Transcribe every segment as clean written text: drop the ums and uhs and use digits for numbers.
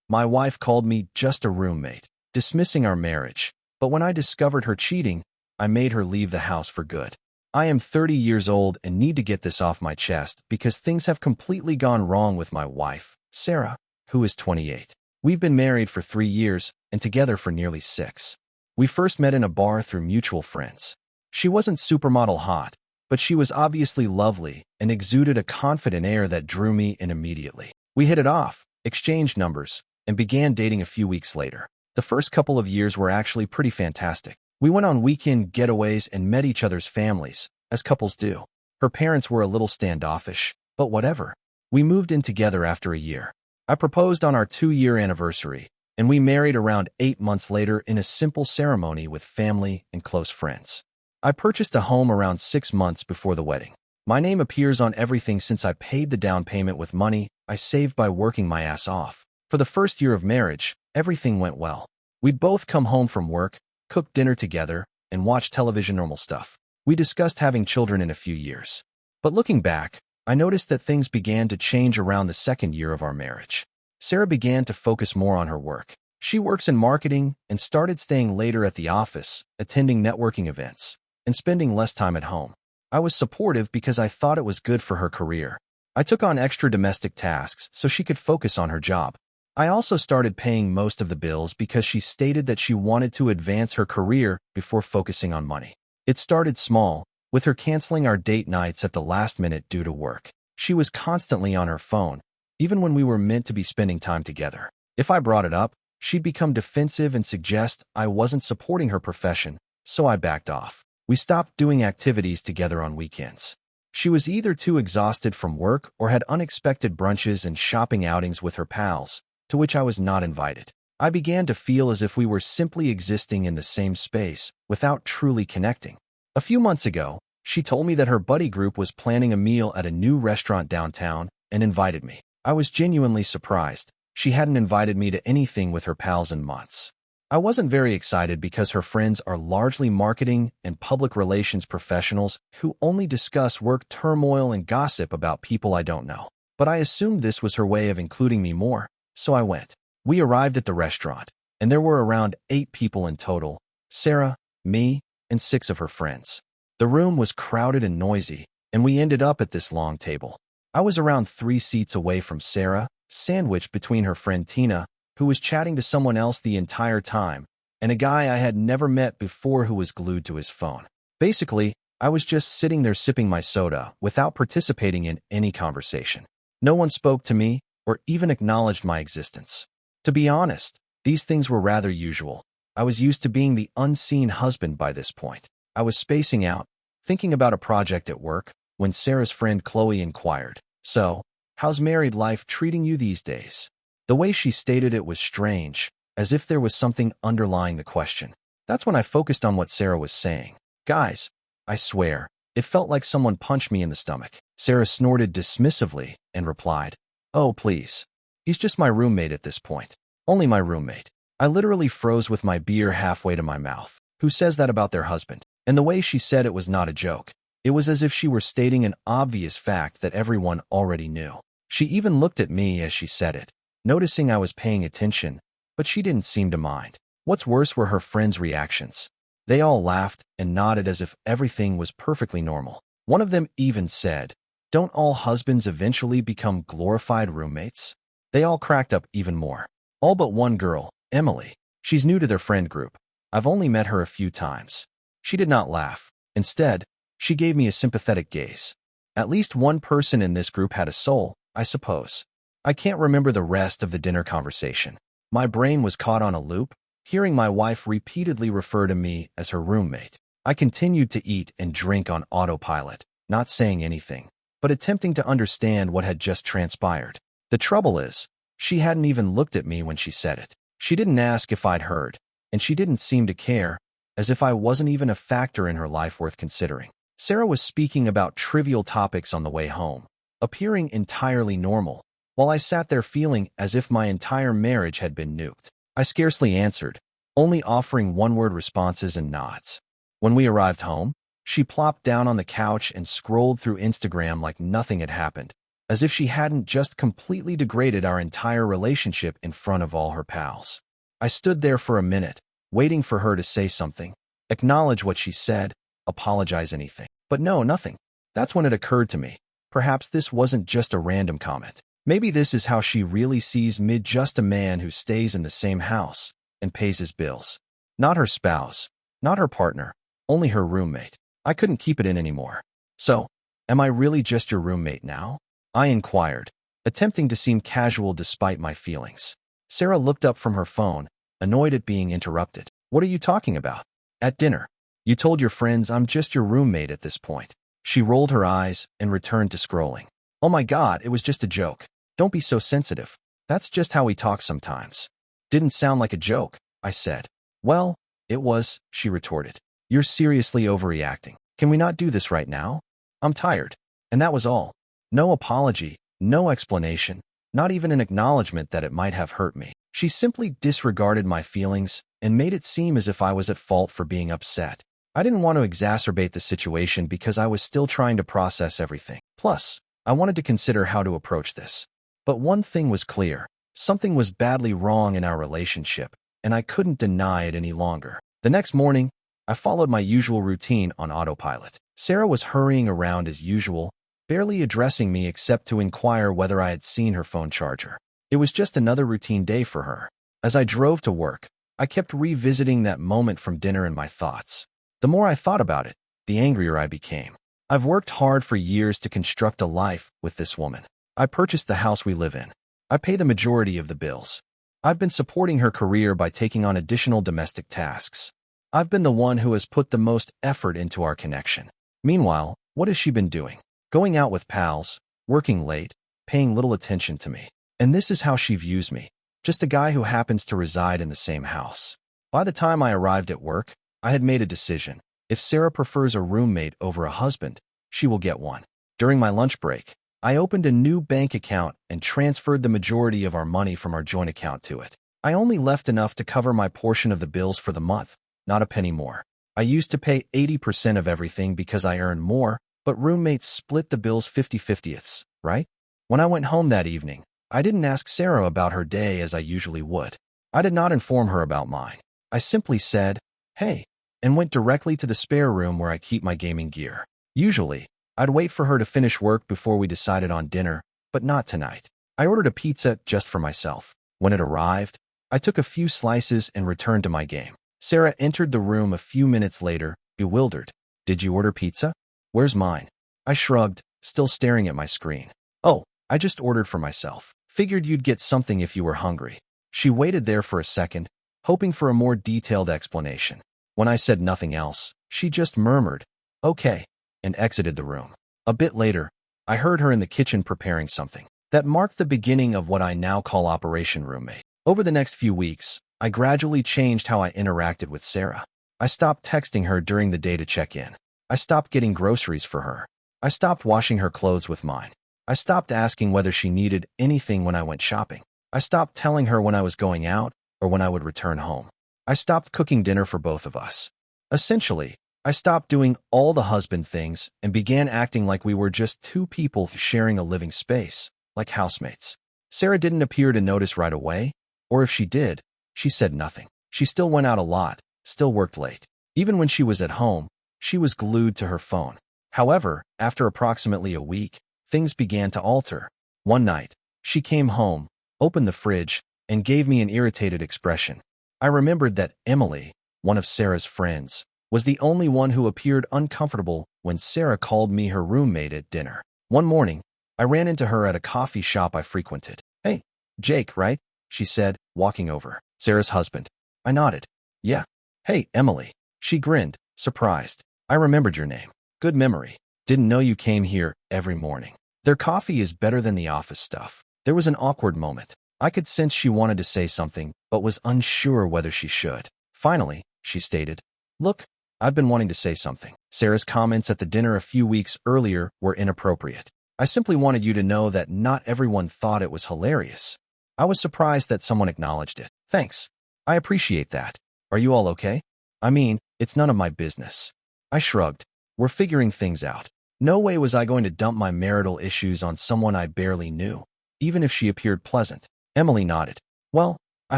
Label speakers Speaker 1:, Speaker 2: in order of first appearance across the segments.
Speaker 1: My wife called me just a roommate, dismissing our marriage. But when I discovered her cheating, I made her leave the house for good. I am 30 years old and need to get this off my chest because things have completely gone wrong with my wife, Sarah, who is 28. We've been married for 3 years and together for nearly 6. We first met in a bar through mutual friends. She wasn't supermodel hot, but she was obviously lovely and exuded a confident air that drew me in immediately. We hit it off, exchanged numbers, and began dating a few weeks later. The first couple of years were actually pretty fantastic. We went on weekend getaways and met each other's families, as couples do. Her parents were a little standoffish, but whatever. We moved in together after a year. I proposed on our 2-year anniversary, and we married around 8 months later in a simple ceremony with family and close friends. I purchased a home around 6 months before the wedding. My name appears on everything since I paid the down payment with money I saved by working my ass off. For the first year of marriage, everything went well. We'd both come home from work, cook dinner together, and watch television, normal stuff. We discussed having children in a few years. But looking back, I noticed that things began to change around the second year of our marriage. Sarah began to focus more on her work. She works in marketing and started staying later at the office, attending networking events, and spending less time at home. I was supportive because I thought it was good for her career. I took on extra domestic tasks so she could focus on her job. I also started paying most of the bills because she stated that she wanted to advance her career before focusing on money. It started small, with her canceling our date nights at the last minute due to work. She was constantly on her phone, even when we were meant to be spending time together. If I brought it up, she'd become defensive and suggest I wasn't supporting her profession, so I backed off. We stopped doing activities together on weekends. She was either too exhausted from work or had unexpected brunches and shopping outings with her pals, to which I was not invited. I began to feel as if we were simply existing in the same space without truly connecting. A few months ago, she told me that her buddy group was planning a meal at a new restaurant downtown and invited me. I was genuinely surprised. She hadn't invited me to anything with her pals in months. I wasn't very excited because her friends are largely marketing and public relations professionals who only discuss work turmoil and gossip about people I don't know. But I assumed this was her way of including me more, so I went. We arrived at the restaurant, and there were around 8 people in total: Sarah, me, and 6 of her friends. The room was crowded and noisy, and we ended up at this long table. I was around 3 seats away from Sarah, sandwiched between her friend Tina, who was chatting to someone else the entire time, and a guy I had never met before who was glued to his phone. Basically, I was just sitting there sipping my soda without participating in any conversation. No one spoke to me or even acknowledged my existence. To be honest, these things were rather usual. I was used to being the unseen husband by this point. I was spacing out, thinking about a project at work, when Sarah's friend Chloe inquired, "So, how's married life treating you these days?" The way she stated it was strange, as if there was something underlying the question. That's when I focused on what Sarah was saying. Guys, I swear, it felt like someone punched me in the stomach. Sarah snorted dismissively and replied, "Oh, please. He's just my roommate at this point. Only my roommate." I literally froze with my beer halfway to my mouth. Who says that about their husband? And the way she said it was not a joke. It was as if she were stating an obvious fact that everyone already knew. She even looked at me as she said it, noticing I was paying attention, but she didn't seem to mind. What's worse were her friends' reactions. They all laughed and nodded as if everything was perfectly normal. One of them even said, "Don't all husbands eventually become glorified roommates?" They all cracked up even more. All but one girl, Emily. She's new to their friend group. I've only met her a few times. She did not laugh. Instead, she gave me a sympathetic gaze. At least one person in this group had a soul, I suppose. I can't remember the rest of the dinner conversation. My brain was caught on a loop, hearing my wife repeatedly refer to me as her roommate. I continued to eat and drink on autopilot, not saying anything, but attempting to understand what had just transpired. The trouble is, she hadn't even looked at me when she said it. She didn't ask if I'd heard, and she didn't seem to care, as if I wasn't even a factor in her life worth considering. Sarah was speaking about trivial topics on the way home, appearing entirely normal, while I sat there feeling as if my entire marriage had been nuked. I scarcely answered, only offering one-word responses and nods. When we arrived home, she plopped down on the couch and scrolled through Instagram like nothing had happened, as if she hadn't just completely degraded our entire relationship in front of all her pals. I stood there for a minute, waiting for her to say something, acknowledge what she said, apologize anything. But no, nothing. That's when it occurred to me. Perhaps this wasn't just a random comment. Maybe this is how she really sees me, just a man who stays in the same house and pays his bills. Not her spouse, not her partner, only her roommate. I couldn't keep it in anymore. So, am I really just your roommate now? I inquired, attempting to seem casual despite my feelings. Sarah looked up from her phone, annoyed at being interrupted. What are you talking about? At dinner. You told your friends I'm just your roommate at this point. She rolled her eyes and returned to scrolling. Oh my God, it was just a joke. Don't be so sensitive. That's just how we talk sometimes. Didn't sound like a joke, I said. Well, it was, she retorted. You're seriously overreacting. Can we not do this right now? I'm tired. And that was all. No apology, no explanation, not even an acknowledgement that it might have hurt me. She simply disregarded my feelings and made it seem as if I was at fault for being upset. I didn't want to exacerbate the situation because I was still trying to process everything. Plus, I wanted to consider how to approach this. But one thing was clear. Something was badly wrong in our relationship, and I couldn't deny it any longer. The next morning, I followed my usual routine on autopilot. Sarah was hurrying around as usual, barely addressing me except to inquire whether I had seen her phone charger. It was just another routine day for her. As I drove to work, I kept revisiting that moment from dinner in my thoughts. The more I thought about it, the angrier I became. I've worked hard for years to construct a life with this woman. I purchased the house we live in. I pay the majority of the bills. I've been supporting her career by taking on additional domestic tasks. I've been the one who has put the most effort into our connection. Meanwhile, what has she been doing? Going out with pals, working late, paying little attention to me. And this is how she views me. Just a guy who happens to reside in the same house. By the time I arrived at work, I had made a decision. If Sarah prefers a roommate over a husband, she will get one. During my lunch break, I opened a new bank account and transferred the majority of our money from our joint account to it. I only left enough to cover my portion of the bills for the month, not a penny more. I used to pay 80% of everything because I earned more, but roommates split the bills 50-50ths, right? When I went home that evening, I didn't ask Sarah about her day as I usually would. I did not inform her about mine. I simply said, hey, and went directly to the spare room where I keep my gaming gear. Usually, I'd wait for her to finish work before we decided on dinner, but not tonight. I ordered a pizza just for myself. When it arrived, I took a few slices and returned to my game. Sarah entered the room a few minutes later, bewildered. Did you order pizza? Where's mine? I shrugged, still staring at my screen. Oh, I just ordered for myself. Figured you'd get something if you were hungry. She waited there for a second, hoping for a more detailed explanation. When I said nothing else, she just murmured, okay, and exited the room. A bit later, I heard her in the kitchen preparing something. That marked the beginning of what I now call Operation Roommate. Over the next few weeks, I gradually changed how I interacted with Sarah. I stopped texting her during the day to check in. I stopped getting groceries for her. I stopped washing her clothes with mine. I stopped asking whether she needed anything when I went shopping. I stopped telling her when I was going out or when I would return home. I stopped cooking dinner for both of us. Essentially, I stopped doing all the husband things and began acting like we were just two people sharing a living space, like housemates. Sarah didn't appear to notice right away, or if she did, she said nothing. She still went out a lot, still worked late. Even when she was at home, she was glued to her phone. However, after approximately a week, things began to alter. One night, she came home, opened the fridge, and gave me an irritated expression. I remembered that Emily, one of Sarah's friends, was the only one who appeared uncomfortable when Sarah called me her roommate at dinner. One morning, I ran into her at a coffee shop I frequented. Hey, Jake, right? She said, walking over. Sarah's husband. I nodded. Yeah. Hey, Emily. She grinned, surprised. I remembered your name. Good memory. Didn't know you came here every morning. Their coffee is better than the office stuff. There was an awkward moment. I could sense she wanted to say something, but was unsure whether she should. Finally, she stated, look, I've been wanting to say something. Sarah's comments at the dinner a few weeks earlier were inappropriate. I simply wanted you to know that not everyone thought it was hilarious. I was surprised that someone acknowledged it. Thanks. I appreciate that. Are you all okay? I mean, it's none of my business. I shrugged. We're figuring things out. No way was I going to dump my marital issues on someone I barely knew, even if she appeared pleasant. Emily nodded. Well, I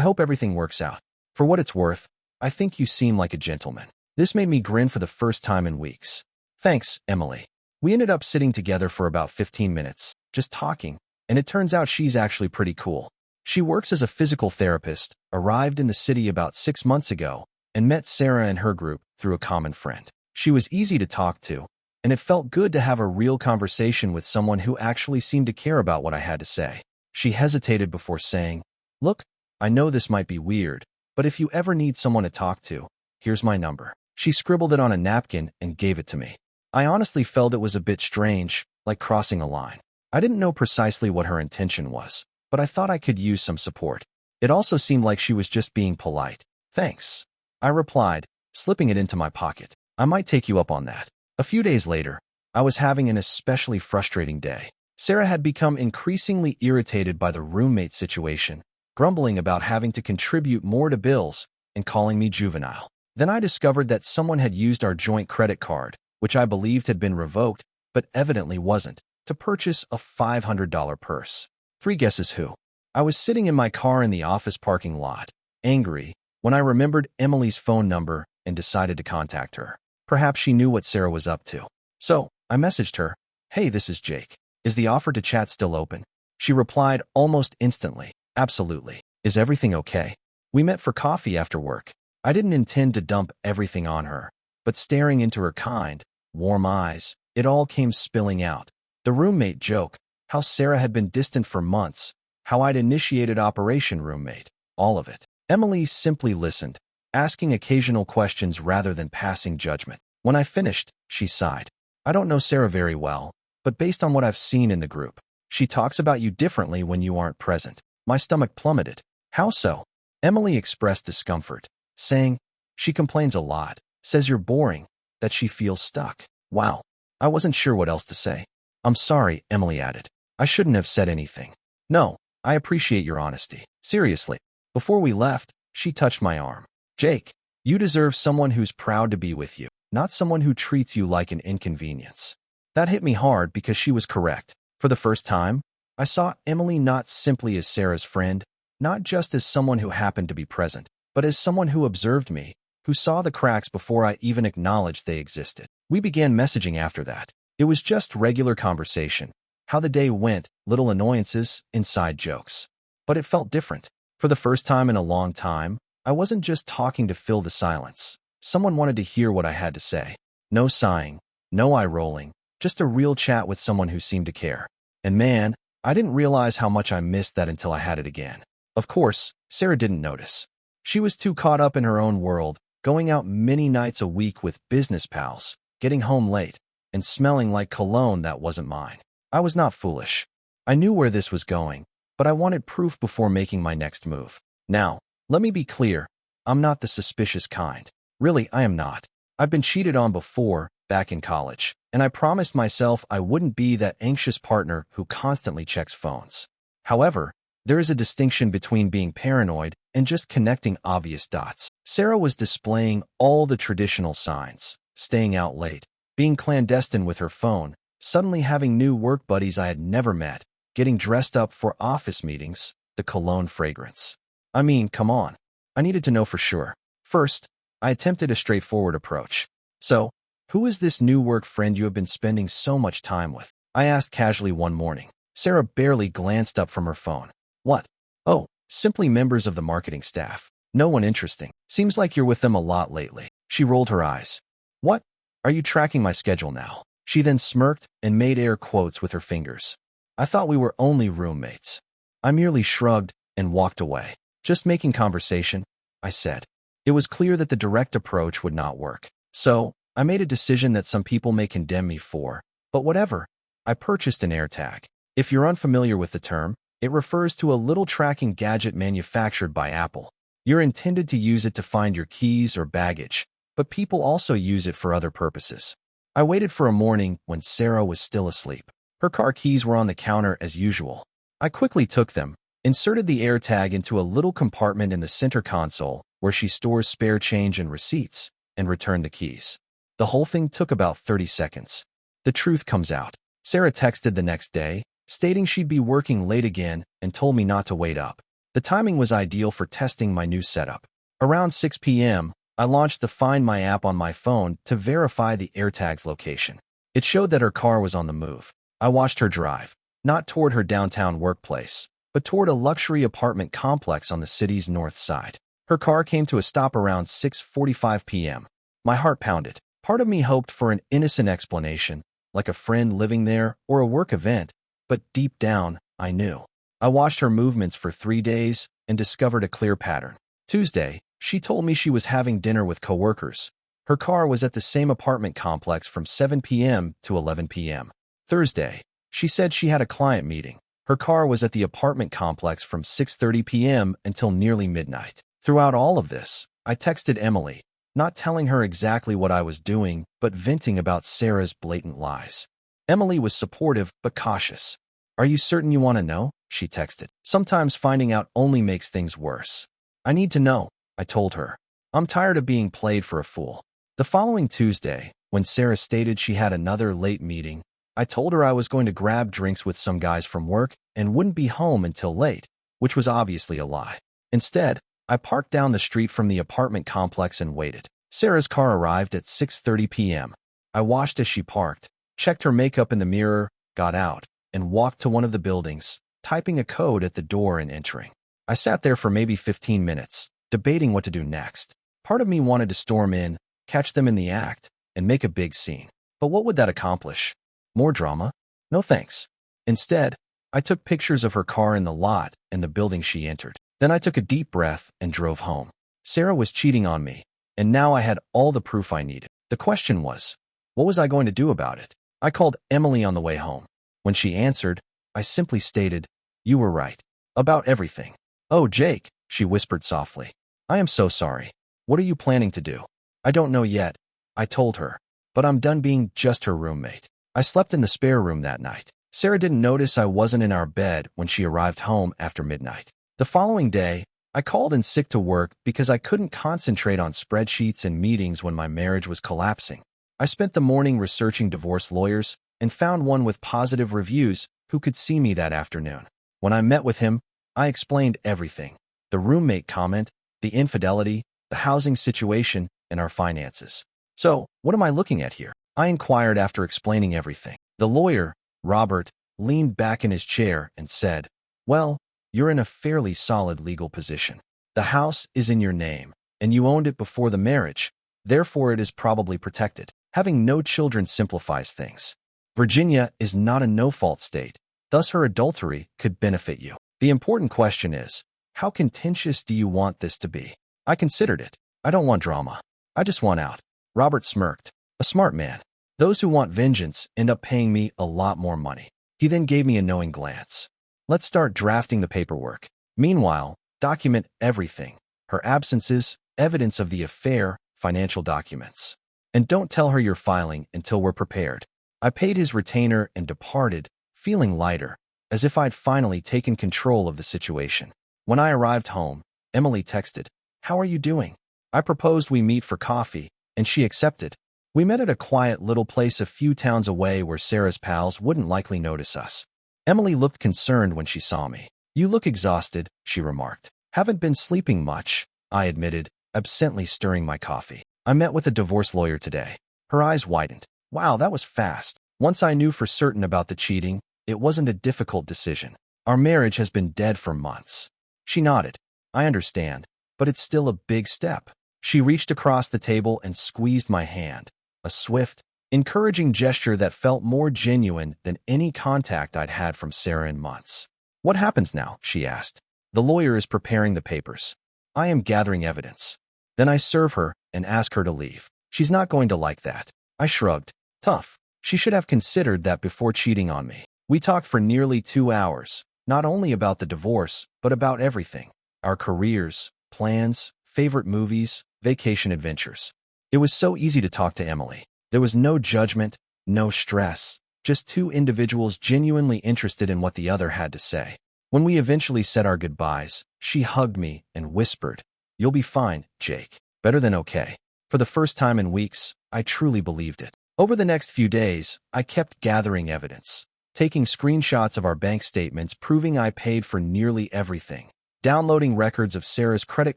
Speaker 1: hope everything works out. For what it's worth, I think you seem like a gentleman. This made me grin for the first time in weeks. Thanks, Emily. We ended up sitting together for about 15 minutes, just talking, and it turns out she's actually pretty cool. She works as a physical therapist, arrived in the city about 6 months ago, and met Sarah and her group through a common friend. She was easy to talk to, and it felt good to have a real conversation with someone who actually seemed to care about what I had to say. She hesitated before saying, "Look, I know this might be weird, but if you ever need someone to talk to, here's my number." She scribbled it on a napkin and gave it to me. I honestly felt it was a bit strange, like crossing a line. I didn't know precisely what her intention was, but I thought I could use some support. It also seemed like she was just being polite. Thanks, I replied, slipping it into my pocket. I might take you up on that. A few days later, I was having an especially frustrating day. Sarah had become increasingly irritated by the roommate situation, grumbling about having to contribute more to bills and calling me juvenile. Then I discovered that someone had used our joint credit card, which I believed had been revoked, but evidently wasn't, to purchase a $500 purse. 3 guesses who? I was sitting in my car in the office parking lot, angry, when I remembered Emily's phone number and decided to contact her. Perhaps she knew what Sarah was up to. So, I messaged her, "Hey, this is Jake. Is the offer to chat still open?" She replied almost instantly, "Absolutely. Is everything okay?" We met for coffee after work. I didn't intend to dump everything on her, but staring into her kind, warm eyes, it all came spilling out. The roommate joke, how Sarah had been distant for months, how I'd initiated Operation Roommate, all of it. Emily simply listened, asking occasional questions rather than passing judgment. When I finished, she sighed. "I don't know Sarah very well, but based on what I've seen in the group, she talks about you differently when you aren't present." My stomach plummeted. "How so?" Emily expressed discomfort, saying, "She complains a lot, says you're boring, that she feels stuck." Wow. I wasn't sure what else to say. "I'm sorry," Emily added. "I shouldn't have said anything." "No, I appreciate your honesty. Seriously." Before we left, she touched my arm. "Jake, you deserve someone who's proud to be with you, not someone who treats you like an inconvenience." That hit me hard because she was correct. For the first time, I saw Emily not simply as Sarah's friend, not just as someone who happened to be present, but as someone who observed me, who saw the cracks before I even acknowledged they existed. We began messaging after that. It was just regular conversation. How the day went, little annoyances, inside jokes. But it felt different. For the first time in a long time, I wasn't just talking to fill the silence. Someone wanted to hear what I had to say. No sighing, no eye-rolling, just a real chat with someone who seemed to care. And man, I didn't realize how much I missed that until I had it again. Of course, Sarah didn't notice. She was too caught up in her own world, going out many nights a week with business pals, getting home late, and smelling like cologne that wasn't mine. I was not foolish. I knew where this was going, but I wanted proof before making my next move. Now, let me be clear, I'm not the suspicious kind. Really, I am not. I've been cheated on before, back in college, and I promised myself I wouldn't be that anxious partner who constantly checks phones. However, there is a distinction between being paranoid and just connecting obvious dots. Sarah was displaying all the traditional signs, staying out late, being clandestine with her phone, suddenly having new work buddies I had never met, getting dressed up for office meetings, the cologne fragrance. I mean, come on. I needed to know for sure. First, I attempted a straightforward approach. "So, who is this new work friend you have been spending so much time with?" I asked casually one morning. Sarah barely glanced up from her phone. "What? Oh, simply members of the marketing staff. No one interesting. Seems like you're with them a lot lately." She rolled her eyes. "What? Are you tracking my schedule now?" She then smirked and made air quotes with her fingers. "I thought we were only roommates." I merely shrugged and walked away. "Just making conversation," I said. It was clear that the direct approach would not work. So, I made a decision that some people may condemn me for, but whatever. I purchased an AirTag. If you're unfamiliar with the term, it refers to a little tracking gadget manufactured by Apple. You're intended to use it to find your keys or baggage, but people also use it for other purposes. I waited for a morning when Sarah was still asleep. Her car keys were on the counter as usual. I quickly took them, inserted the AirTag into a little compartment in the center console where she stores spare change and receipts, and returned the keys. The whole thing took about 30 seconds. The truth comes out. Sarah texted the next day, stating she'd be working late again and told me not to wait up. The timing was ideal for testing my new setup. Around 6 p.m., I launched the Find My app on my phone to verify the AirTag's location. It showed that her car was on the move. I watched her drive, not toward her downtown workplace, but toward a luxury apartment complex on the city's north side. Her car came to a stop around 6:45 p.m. My heart pounded. Part of me hoped for an innocent explanation, like a friend living there or a work event, but deep down, I knew. I watched her movements for 3 days and discovered a clear pattern. Tuesday, she told me she was having dinner with coworkers. Her car was at the same apartment complex from 7 p.m. to 11 p.m. Thursday, she said she had a client meeting. Her car was at the apartment complex from 6:30 p.m. until nearly midnight. Throughout all of this, I texted Emily, not telling her exactly what I was doing, but venting about Sarah's blatant lies. Emily was supportive but cautious. "Are you certain you want to know?" she texted. "Sometimes finding out only makes things worse." "I need to know," I told her. "I'm tired of being played for a fool." The following Tuesday, when Sarah stated she had another late meeting, I told her I was going to grab drinks with some guys from work and wouldn't be home until late, which was obviously a lie. Instead, I parked down the street from the apartment complex and waited. Sarah's car arrived at 6:30 p.m. I watched as she parked, checked her makeup in the mirror, got out, and walked to one of the buildings, typing a code at the door and entering. I sat there for maybe 15 minutes, debating what to do next. Part of me wanted to storm in, catch them in the act, and make a big scene. But what would that accomplish? More drama? No thanks. Instead, I took pictures of her car in the lot and the building she entered. Then I took a deep breath and drove home. Sarah was cheating on me, and now I had all the proof I needed. The question was, what was I going to do about it? I called Emily on the way home. When she answered, I simply stated, "You were right. About everything." "Oh, Jake," she whispered softly. "I am so sorry. What are you planning to do?" "I don't know yet," I told her, "but I'm done being just her roommate." I slept in the spare room that night. Sarah didn't notice I wasn't in our bed when she arrived home after midnight. The following day, I called in sick to work because I couldn't concentrate on spreadsheets and meetings when my marriage was collapsing. I spent the morning researching divorce lawyers and found one with positive reviews who could see me that afternoon. When I met with him, I explained everything: the roommate comment, the infidelity, the housing situation, and our finances. "So, what am I looking at here?" I inquired after explaining everything. The lawyer, Robert, leaned back in his chair and said, "Well, you're in a fairly solid legal position. The house is in your name, and you owned it before the marriage, therefore it is probably protected. Having no children simplifies things. Virginia is not a no-fault state, thus her adultery could benefit you. The important question is, how contentious do you want this to be?" I considered it. "I don't want drama. I just want out." Robert smirked. A smart man. Those who want vengeance end up paying me a lot more money. He then gave me a knowing glance. "Let's start drafting the paperwork. Meanwhile, document everything: her absences, evidence of the affair, financial documents. And don't tell her you're filing until we're prepared." I paid his retainer and departed, feeling lighter, as if I'd finally taken control of the situation. When I arrived home, Emily texted, "How are you doing?" I proposed we meet for coffee, and she accepted. We met at a quiet little place a few towns away where Sarah's pals wouldn't likely notice us. Emily looked concerned when she saw me. "You look exhausted," she remarked. "Haven't been sleeping much," I admitted, absently stirring my coffee. "I met with a divorce lawyer today." Her eyes widened. "Wow, that was fast." Once I knew for certain about the cheating, it wasn't a difficult decision. "Our marriage has been dead for months." She nodded. "I understand, but it's still a big step." She reached across the table and squeezed my hand. A swift, encouraging gesture that felt more genuine than any contact I'd had from Sarah in months. "What happens now?" she asked. "The lawyer is preparing the papers. I am gathering evidence. Then I serve her and ask her to leave. She's not going to like that." I shrugged. Tough. She should have considered that before cheating on me. We talked for nearly 2 hours, not only about the divorce, but about everything: our careers, plans, favorite movies, vacation adventures. It was so easy to talk to Emily. There was no judgment, no stress, just two individuals genuinely interested in what the other had to say. When we eventually said our goodbyes, she hugged me and whispered, "You'll be fine, Jake. Better than okay." For the first time in weeks, I truly believed it. Over the next few days, I kept gathering evidence, taking screenshots of our bank statements proving I paid for nearly everything, downloading records of Sarah's credit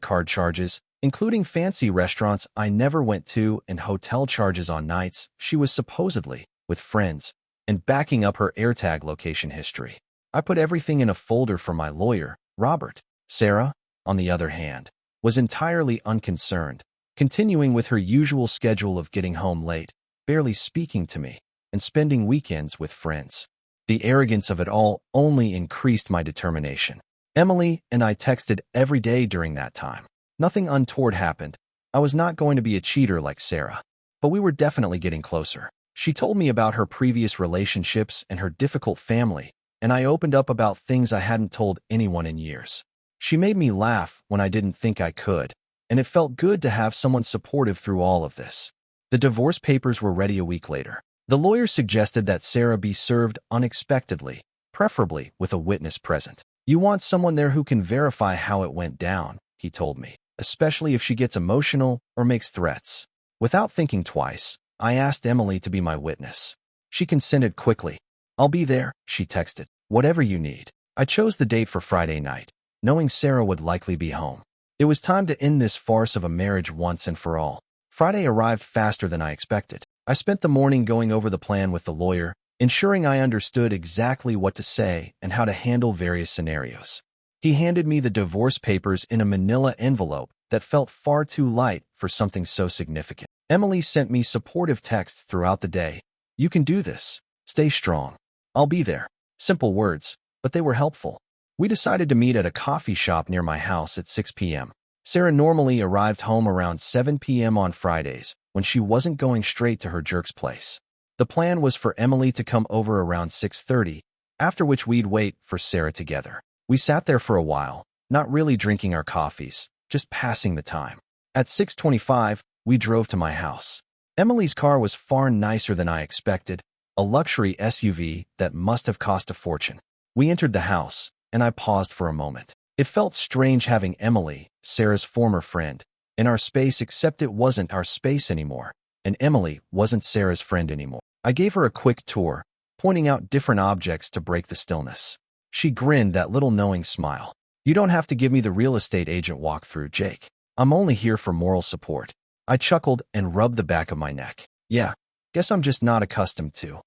Speaker 1: card charges, including fancy restaurants I never went to and hotel charges on nights she was supposedly with friends, and backing up her AirTag location history. I put everything in a folder for my lawyer, Robert. Sarah, on the other hand, was entirely unconcerned, continuing with her usual schedule of getting home late, barely speaking to me, and spending weekends with friends. The arrogance of it all only increased my determination. Emily and I texted every day during that time. Nothing untoward happened. I was not going to be a cheater like Sarah, but we were definitely getting closer. She told me about her previous relationships and her difficult family, and I opened up about things I hadn't told anyone in years. She made me laugh when I didn't think I could, and it felt good to have someone supportive through all of this. The divorce papers were ready a week later. The lawyer suggested that Sarah be served unexpectedly, preferably with a witness present. You want someone there who can verify how it went down, he told me, especially if she gets emotional or makes threats. Without thinking twice, I asked Emily to be my witness. She consented quickly. I'll be there, she texted. Whatever you need. I chose the date for Friday night, knowing Sarah would likely be home. It was time to end this farce of a marriage once and for all. Friday arrived faster than I expected. I spent the morning going over the plan with the lawyer, ensuring I understood exactly what to say and how to handle various scenarios. He handed me the divorce papers in a manila envelope that felt far too light for something so significant. Emily sent me supportive texts throughout the day. You can do this. Stay strong. I'll be there. Simple words, but they were helpful. We decided to meet at a coffee shop near my house at 6 p.m. Sarah normally arrived home around 7 p.m. on Fridays, when she wasn't going straight to her jerk's place. The plan was for Emily to come over around 6:30, after which we'd wait for Sarah together. We sat there for a while, not really drinking our coffees, just passing the time. At 6:25, we drove to my house. Emily's car was far nicer than I expected, a luxury SUV that must have cost a fortune. We entered the house, and I paused for a moment. It felt strange having Emily, Sarah's former friend, in our space, except it wasn't our space anymore, and Emily wasn't Sarah's friend anymore. I gave her a quick tour, pointing out different objects to break the stillness. She grinned that little knowing smile. You don't have to give me the real estate agent walkthrough, Jake. I'm only here for moral support. I chuckled and rubbed the back of my neck. Yeah, guess I'm just not accustomed to,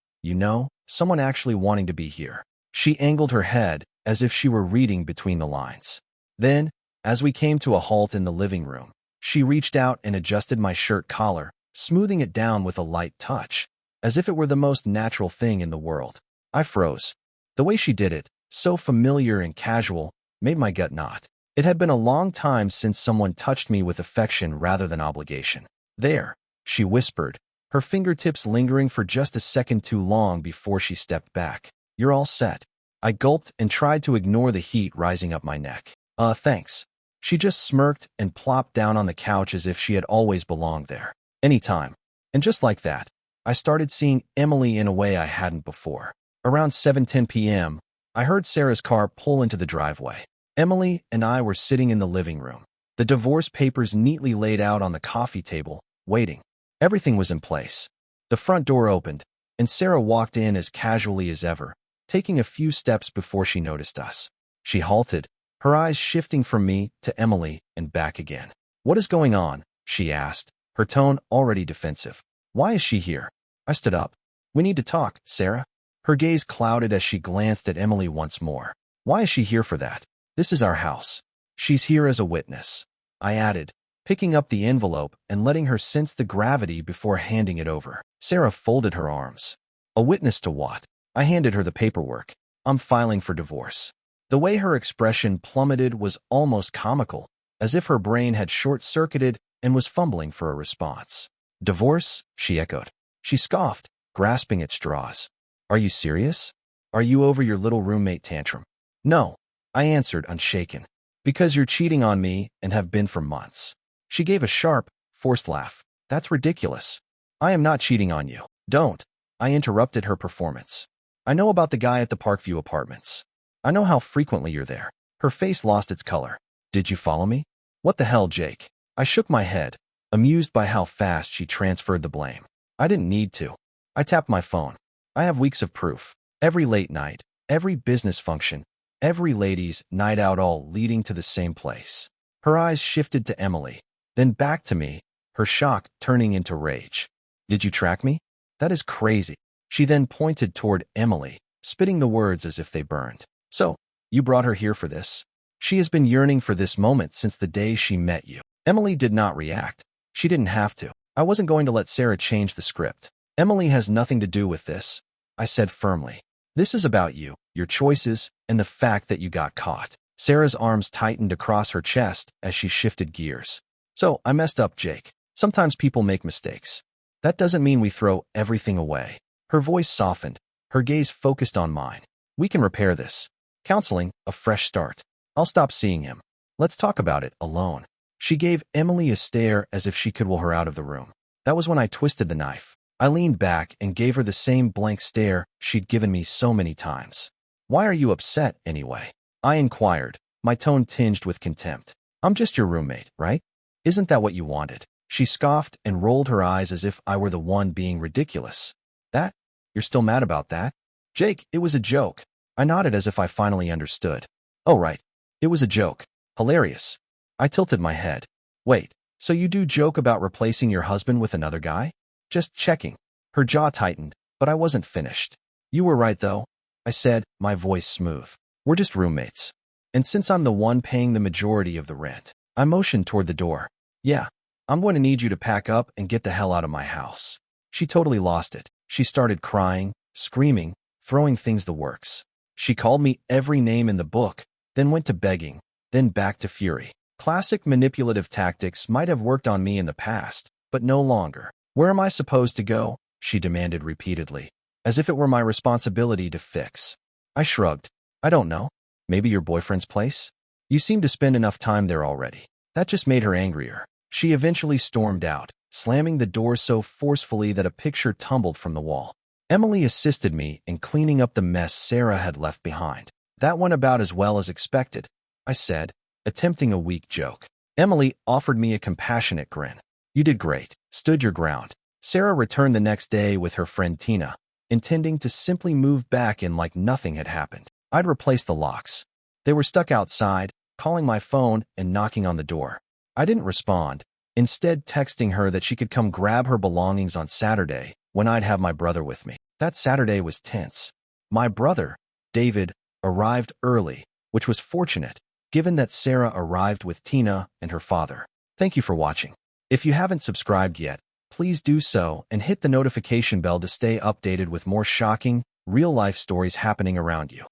Speaker 1: someone actually wanting to be here. She angled her head as if she were reading between the lines. Then, as we came to a halt in the living room, she reached out and adjusted my shirt collar, smoothing it down with a light touch, as if it were the most natural thing in the world. I froze. The way she did it, so familiar and casual, made my gut knot. It had been a long time since someone touched me with affection rather than obligation. There, she whispered, her fingertips lingering for just a second too long before she stepped back. You're all set. I gulped and tried to ignore the heat rising up my neck. Thanks. She just smirked and plopped down on the couch as if she had always belonged there. Anytime. And just like that, I started seeing Emily in a way I hadn't before. Around 7:10 p.m., I heard Sarah's car pull into the driveway. Emily and I were sitting in the living room, the divorce papers neatly laid out on the coffee table, waiting. Everything was in place. The front door opened, and Sarah walked in as casually as ever, taking a few steps before she noticed us. She halted, her eyes shifting from me to Emily and back again. What is going on? She asked, her tone already defensive. Why is she here? I stood up. We need to talk, Sarah. Her gaze clouded as she glanced at Emily once more. Why is she here for that? This is our house. She's here as a witness, I added, picking up the envelope and letting her sense the gravity before handing it over. Sarah folded her arms. A witness to what? I handed her the paperwork. I'm filing for divorce. The way her expression plummeted was almost comical, as if her brain had short-circuited and was fumbling for a response. Divorce? She echoed. She scoffed, grasping at straws. Are you serious? Are you over your little roommate tantrum? No, I answered, unshaken. Because you're cheating on me and have been for months. She gave a sharp, forced laugh. That's ridiculous. I am not cheating on you. Don't. I interrupted her performance. I know about the guy at the Parkview Apartments. I know how frequently you're there. Her face lost its color. Did you follow me? What the hell, Jake? I shook my head, amused by how fast she transferred the blame. I didn't need to. I tapped my phone. I have weeks of proof. Every late night, every business function, every ladies' night out, all leading to the same place. Her eyes shifted to Emily, then back to me, her shock turning into rage. Did you track me? That is crazy. She then pointed toward Emily, spitting the words as if they burned. So, you brought her here for this? She has been yearning for this moment since the day she met you. Emily did not react. She didn't have to. I wasn't going to let Sarah change the script. Emily has nothing to do with this, I said firmly. This is about you, your choices, and the fact that you got caught. Sarah's arms tightened across her chest as she shifted gears. So, I messed up, Jake. Sometimes people make mistakes. That doesn't mean we throw everything away. Her voice softened, her gaze focused on mine. We can repair this. Counseling, a fresh start. I'll stop seeing him. Let's talk about it alone. She gave Emily a stare as if she could will her out of the room. That was when I twisted the knife. I leaned back and gave her the same blank stare she'd given me so many times. Why are you upset, anyway? I inquired, my tone tinged with contempt. I'm just your roommate, right? Isn't that what you wanted? She scoffed and rolled her eyes as if I were the one being ridiculous. That? You're still mad about that? Jake, it was a joke. I nodded as if I finally understood. Oh, right. It was a joke. Hilarious. I tilted my head. Wait, so you do joke about replacing your husband with another guy? Just checking. Her jaw tightened, but I wasn't finished. You were right, though, I said, my voice smooth. We're just roommates. And since I'm the one paying the majority of the rent, I motioned toward the door. Yeah, I'm going to need you to pack up and get the hell out of my house. She totally lost it. She started crying, screaming, throwing things the works. She called me every name in the book, then went to begging, then back to fury. Classic manipulative tactics might have worked on me in the past, but no longer. Where am I supposed to go? She demanded repeatedly, as if it were my responsibility to fix. I shrugged. I don't know. Maybe your boyfriend's place? You seem to spend enough time there already. That just made her angrier. She eventually stormed out, slamming the door so forcefully that a picture tumbled from the wall. Emily assisted me in cleaning up the mess Sarah had left behind. That went about as well as expected, I said, attempting a weak joke. Emily offered me a compassionate grin. You did great. Stood your ground. Sarah returned the next day with her friend Tina, intending to simply move back in like nothing had happened. I'd replaced the locks. They were stuck outside, calling my phone and knocking on the door. I didn't respond, instead texting her that she could come grab her belongings on Saturday when I'd have my brother with me. That Saturday was tense. My brother, David, arrived early, which was fortunate, given that Sarah arrived with Tina and her father. Thank you for watching. If you haven't subscribed yet, please do so and hit the notification bell to stay updated with more shocking, real-life stories happening around you.